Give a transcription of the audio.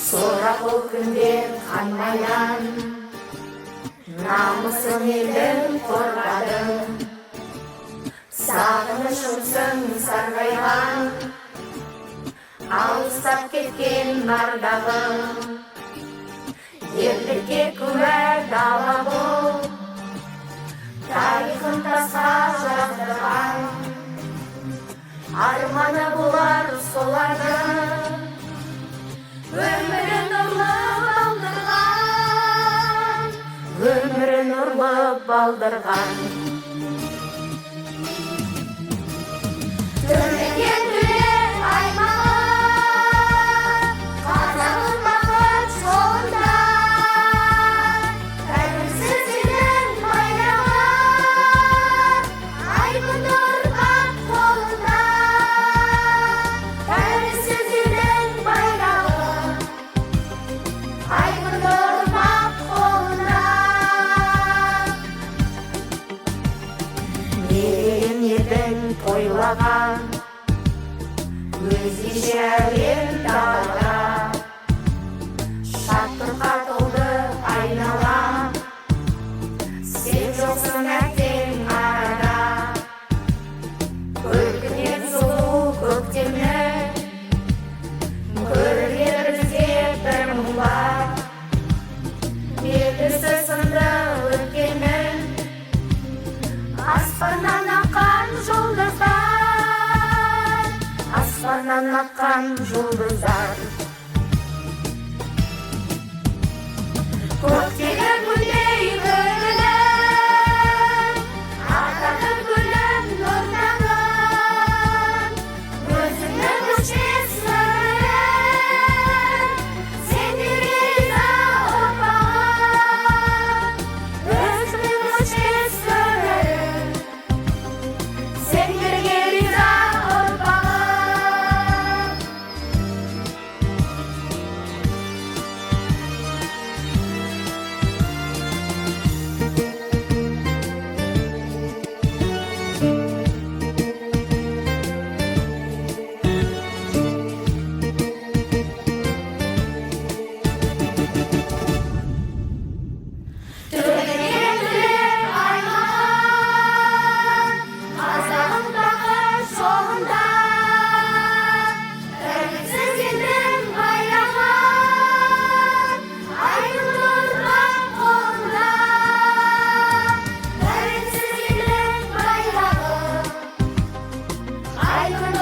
Sorakul күндер қанмайдан, намысын елдің қорғадың. Сағынышымсың сарғайған, алыстап кеткен ардағым. Ерлікке куә дала бол, тарихын тасқа жаздырған. Арманы болар солардың, өмірі нұрлы балдырған. Өмірі нұрлы балдырған. Түрлеген түлек аймағы, қазағын бақыт жолында. Тәуелсіз елдің байрағы, айбын ұрпақ қолында. Тәуелсіз елдің байрағы, айбын ұрпақ қолында. Мерейін елдің тойлаған, өзгеше әлем далада. Шаттыққа толды айнала, сен жоқсың әттең арада. Көркінен сұлу көктемні, көрер бізге бір мұңға. Белгісі сынды өткеннің, аспаннан аққан жұлдыздар, аспаннан аққан жұлдыздар. Көктегі гүлдей көңілім, ататын гүлім нұрданған. Өзіңнің өшпес сырын, сендерге риза ұрпағым. Өзіңнің өшпес сырын, сендерге риза ұрпағым. Түрлеген түлек аймағы, қазағын бақыт жолында. Тәуелсіз елдің байрағы, айбын ұрпақ қолында. Тәуелсіз елдің байрағы, айбын